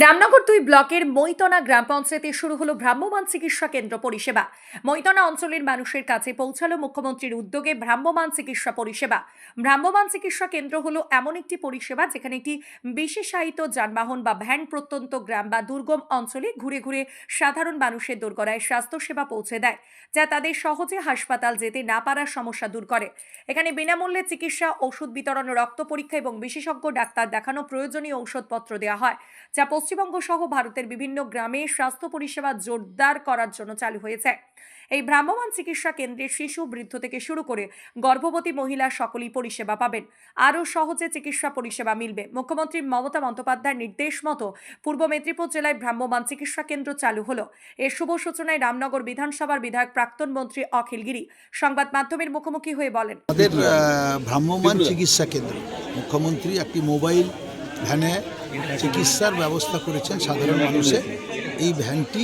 রামনগর ২ ব্লকের মৈতনা গ্রাম পঞ্চায়েতে শুরু হলো ভ্রাম্যমাণ চিকিৎসা কেন্দ্র পরিষেবা। মৈতনা অঞ্চলের মানুষের কাছে পৌঁছালো মুখ্যমন্ত্রীর উদ্যোগে ভ্রাম্যমাণ চিকিৎসা পরিষেবা। ভ্রাম্যমাণ চিকিৎসা কেন্দ্র হলো এমন একটি পরিষেবা যেখানে একটি বিশেষায়িত যানবাহন বা ভ্যান প্রত্যন্ত গ্রাম বা দুর্গম অঞ্চলে ঘুরে ঘুরে সাধারণ মানুষের দোরগোড়ায় স্বাস্থ্যসেবা পৌঁছে দেয়, যা তাদের সহজে হাসপাতাল যেতে না পারার সমস্যা দূর করে। এখানে বিনামূল্যে চিকিৎসা, ওষুধ বিতরণ, রক্ত পরীক্ষা এবং বিশেষজ্ঞ ডাক্তার দেখানো প্রয়োজনীয় ঔষধপত্র দেওয়া হয়, যা পশ্চিমবঙ্গ সহ ভারতের বিভিন্ন গ্রামে স্বাস্থ্য পরিষেবা জোরদার করার জন্য চালু হয়েছে। এই ভ্রাম্যমাণ চিকিৎসা কেন্দ্রে শিশু, বৃদ্ধ থেকে শুরু করে গর্ভবতী মহিলা সকলেই পরিষেবা পাবেন। আরও সহজে চিকিৎসা পরিষেবা মিলবে। মুখ্যমন্ত্রী মমতা বন্দ্যোপাধ্যায়ের নির্দেশ মতো পূর্ব মেদিনীপুর জেলায় ভ্রাম্যমাণ চিকিৎসা কেন্দ্র চালু হলো। এর শুভ সূচনায় রামনগর বিধানসভার বিধায়ক প্রাক্তন মন্ত্রী অখিল গিরি সংবাদ মাধ্যমের মুখোমুখি হয়ে বলেন, আমাদের ভ্রাম্যমাণ চিকিৎসা কেন্দ্র মুখ্যমন্ত্রী একটি মোবাইল ভ্যানে চিকিৎসার ব্যবস্থা করেছেন সাধারণ মানুষের। এই ভ্যানটি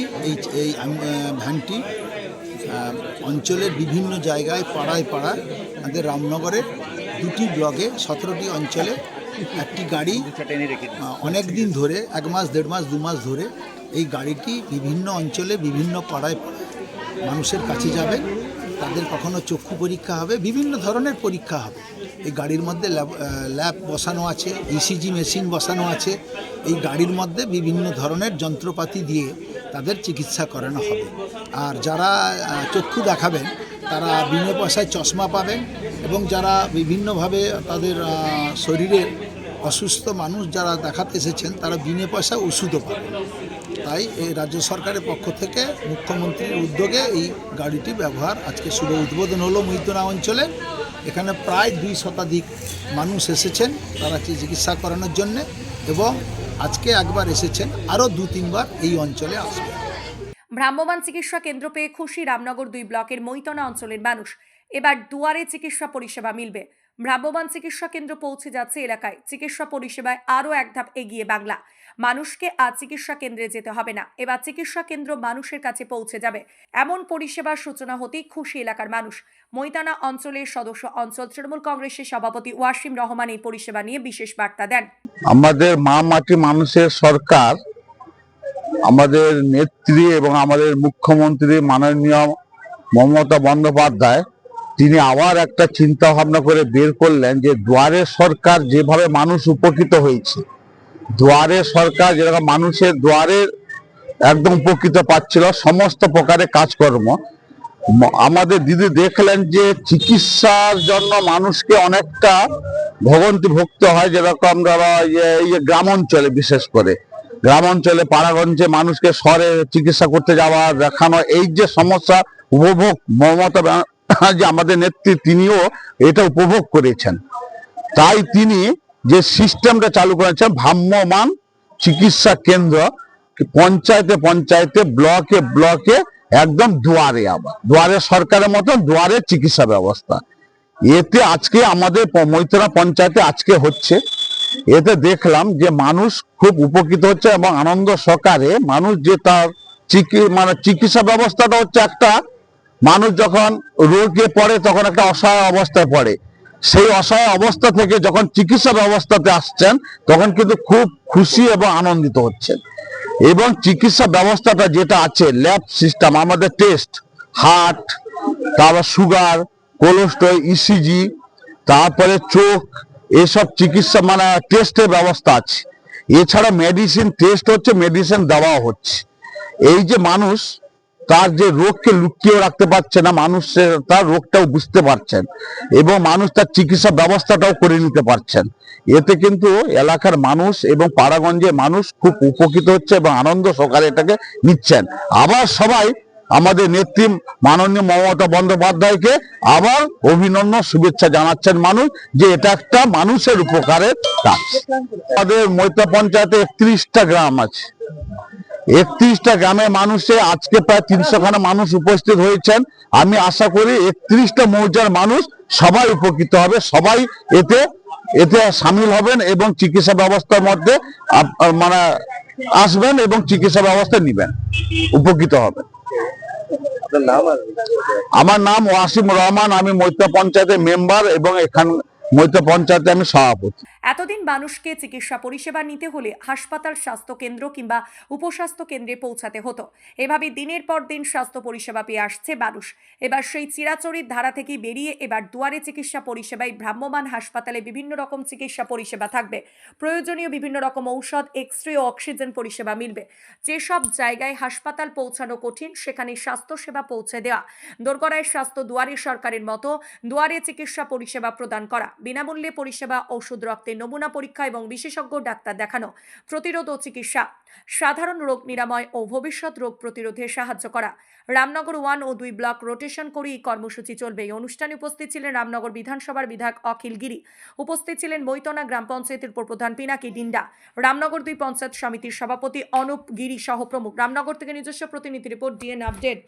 অঞ্চলের বিভিন্ন জায়গায় পাড়ায় পাড়ায় আমাদের রামনগরের 2টি ব্লকে 17টি অঞ্চলে একটি গাড়ি অনেক দিন ধরে 1 মাস, 1.5 মাস, 2 মাস ধরে এই গাড়িটি বিভিন্ন অঞ্চলে বিভিন্ন পাড়ায় পাড়ায় মানুষের কাছে যাবে। তাদের কখনো চক্ষু পরীক্ষা হবে, বিভিন্ন ধরনের পরীক্ষা হবে। এই গাড়ির মধ্যে ল্যাব বসানো আছে, ইসিজি মেশিন বসানো আছে। এই গাড়ির মধ্যে বিভিন্ন ধরনের যন্ত্রপাতি দিয়ে তাদের চিকিৎসা করানো হবে। আর যারা চক্ষু দেখাবেন তারা বিনা পয়সায় চশমা পাবেন, এবং যারা বিভিন্নভাবে তাদের শরীরের অসুস্থ মানুষ যারা দেখাতে এসেছেন তারা বিনা পয়সায় ওষুধও পাবেন। তাই এই রাজ্য সরকারের পক্ষ থেকে মুখ্যমন্ত্রীর উদ্যোগে এই গাড়িটি ব্যবহার আজকে শুভ উদ্বোধন হলো মৈতনা অঞ্চলে। এখানে প্রায় 2 শতাধিক মানুষ এসেছেন তারা চিকিৎসা করানোর জন্যে, এবং আজকে একবার এসেছেন, আরও 2-3 বার এই অঞ্চলে আসবেন। ভ্রাম্যমাণ চিকিৎসা কেন্দ্র পেয়ে খুশি রামনগর 2 ব্লকের মৈতনা অঞ্চলের মানুষ। এবার দুয়ারে চিকিৎসা পরিষেবা মিলবে। ভ্রাম্যমাণ চিকিৎসা কেন্দ্র পৌঁছে যাচ্ছে এলাকায়। চিকিৎসা পরিষেবায় আরও এক ধাপ এগিয়ে বাংলা। মানুষকে আর চিকিৎসা কেন্দ্রে যেতে হবে না, এবার চিকিৎসা কেন্দ্র মানুষের কাছে পৌঁছে যাবে। এমন পরিষেবার সূচনা হতেই খুশি এলাকার মানুষ। মৈতনা অঞ্চলের সদস্য অঞ্চল তৃণমূল কংগ্রেসের সভাপতি ওয়াসিম রহমান এই পরিষেবা নিয়ে বিশেষ বার্তা দেন। আমাদের মা মাটি মানুষের সরকার, আমাদের নেত্রী এবং আমাদের মুখ্যমন্ত্রী মাননীয় মমতা বন্দ্যোপাধ্যায়, তিনি আবার একটা চিন্তা ভাবনা করে বের করলেন যে দুয়ারে সরকার যেভাবে মানুষ উপকৃত হয়েছে, দুয়ারে সরকার যেরকম মানুষের দুয়ারে একদম উপকৃত পাচ্ছিল সমস্ত প্রকারের কাজকর্ম, আমাদের দিদি দেখলেন যে চিকিৎসার জন্য মানুষকে অনেকটা ভোগান্তি ভুগতে হয়। যেরকম ধরো এই যে গ্রাম অঞ্চলে, বিশেষ করে গ্রাম অঞ্চলে পাড়াগঞ্জে মানুষকে শহরে চিকিৎসা করতে যাওয়া, দেখানো, এই যে সমস্যা উপভোগ মমতা যে আমাদের নেত্রী তিনিও এটা উপভোগ করেছেন। তাই তিনি যে সিস্টেমটা চালু করেছেন ভ্রাম্যমাণ চিকিৎসা কেন্দ্র, পঞ্চায়েতে পঞ্চায়েতে, ব্লকে ব্লকে, একদম দুয়ারে, আবার দুয়ারে সরকারের মতো দুয়ারে চিকিৎসা ব্যবস্থা। এতে আজকে আমাদের মৈতনা পঞ্চায়েতে আজকে হচ্ছে, এতে দেখলাম যে মানুষ খুব উপকৃত হচ্ছে এবং আনন্দ সহকারে মানুষ যে তার চিকিৎসা ব্যবস্থাটা হচ্ছে, একটা মানুষ যখন রোগে পড়ে তখন একটা অসহায় অবস্থায় পড়ে, সেই অসহায় অবস্থা থেকে যখন চিকিৎসা ব্যবস্থাতে আসছেন তখন কিন্তু খুব খুশি এবং আনন্দিত হচ্ছেন। এবং চিকিৎসা ব্যবস্থাটা যেটা আছে, ল্যাব সিস্টেম, আমাদের টেস্ট, হার্ট, তারপর সুগার, কোলেস্ট্রল, ইসিজি, তারপরে চোখ, এসব চিকিৎসা টেস্টের ব্যবস্থা আছে। এছাড়া মেডিসিন টেস্ট হচ্ছে, মেডিসিন দেওয়া হচ্ছে। এই যে মানুষ তার যে রোগকে লুকিয়ে রাখতে পারছে না, মানুষের তার রোগটাও বুঝতে পারছেন এবং মানুষ তার চিকিৎসা ব্যবস্থাটাও করে নিতে পারছেন। এতে কিন্তু এলাকার মানুষ এবং পাড়াগঞ্জের মানুষ খুব উপকৃত হচ্ছে এবং আনন্দ সহকারে এটাকে নিচ্ছেন। আবার সবাই আমাদের নেত্রী মাননীয় মমতা বন্দ্যোপাধ্যায়কে আবার অভিনন্দন, শুভেচ্ছা জানাচ্ছেন মানুষ, যে এটা একটা মানুষের উপকারের কাজ। আমাদের মৈতনা পঞ্চায়েতে 31টা গ্রাম আছে। 31টা গ্রামের মানুষে আজকে প্রায় 300 খানা মানুষ উপস্থিত হয়েছেন। আমি আশা করি 31টা মৌজার মানুষ সবাই উপকৃত হবে, সবাই এতে সামিল হবেন এবং চিকিৎসা ব্যবস্থার মধ্যে আসবেন এবং চিকিৎসা ব্যবস্থা নিবেন, উপকৃত হবেন। আমার নাম ওয়াসিম রহমান, আমি মৈতনা পঞ্চায়েতের মেম্বার এবং এখান মৈতনা পঞ্চায়েতে আমি সভাপতি। এতদিন মানুষকে চিকিৎসা পরিষেবা নিতে হলে হাসপাতাল, স্বাস্থ্যকেন্দ্র কিংবা উপস্বাস্থ্য কেন্দ্রে পৌঁছাতে হতো। এভাবে দিনের পর দিন স্বাস্থ্য পরিষেবা পেয়ে আসছে মানুষ। এবার সেই চিরাচরিত ধারা থেকে বেরিয়ে এবার দুয়ারে চিকিৎসা পরিষেবায় ভ্রাম্যমাণ হাসপাতালে বিভিন্ন রকম চিকিৎসা পরিষেবা থাকবে। প্রয়োজনীয় বিভিন্ন রকম ঔষধ, এক্স-রে ও অক্সিজেন পরিষেবা মিলবে। যেসব জায়গায় হাসপাতাল পৌঁছানো কঠিন সেখানে স্বাস্থ্যসেবা পৌঁছে দেওয়া। দোরগোড়ায় স্বাস্থ্য দুয়ারে সরকারের মতো দুয়ারে চিকিৎসা পরিষেবা প্রদান করা, বিনামূল্যে পরিষেবা, ওষুধ, রক্তের নমুনা পরীক্ষা এবং বিশেষজ্ঞ ডাক্তার দেখানো, প্রতিরোধ ও চিকিৎসা, সাধারণ রোগ নিরাময় ও ভবিষ্যৎ রোগ প্রতিরোধে সাহায্য করা। রামনগর 1 ও 2 ব্লক রোটেশন করে এই কর্মসূচি চলবে। এই অনুষ্ঠানে উপস্থিত ছিলেন রামনগর বিধানসভার বিধায়ক অখিল গিরি, উপস্থিত ছিলেন বৈতনা গ্রাম পঞ্চায়েতের উপপ্রধান পিনাকি ডিন্ডা, রামনগর 2 পঞ্চায়েত সমিতির সভাপতি অনুপ গিরি সহ প্রমুখ। রামনগর থেকে নিজস্ব প্রতিনিধি রিপোর্ট, ডিএন আপডেট।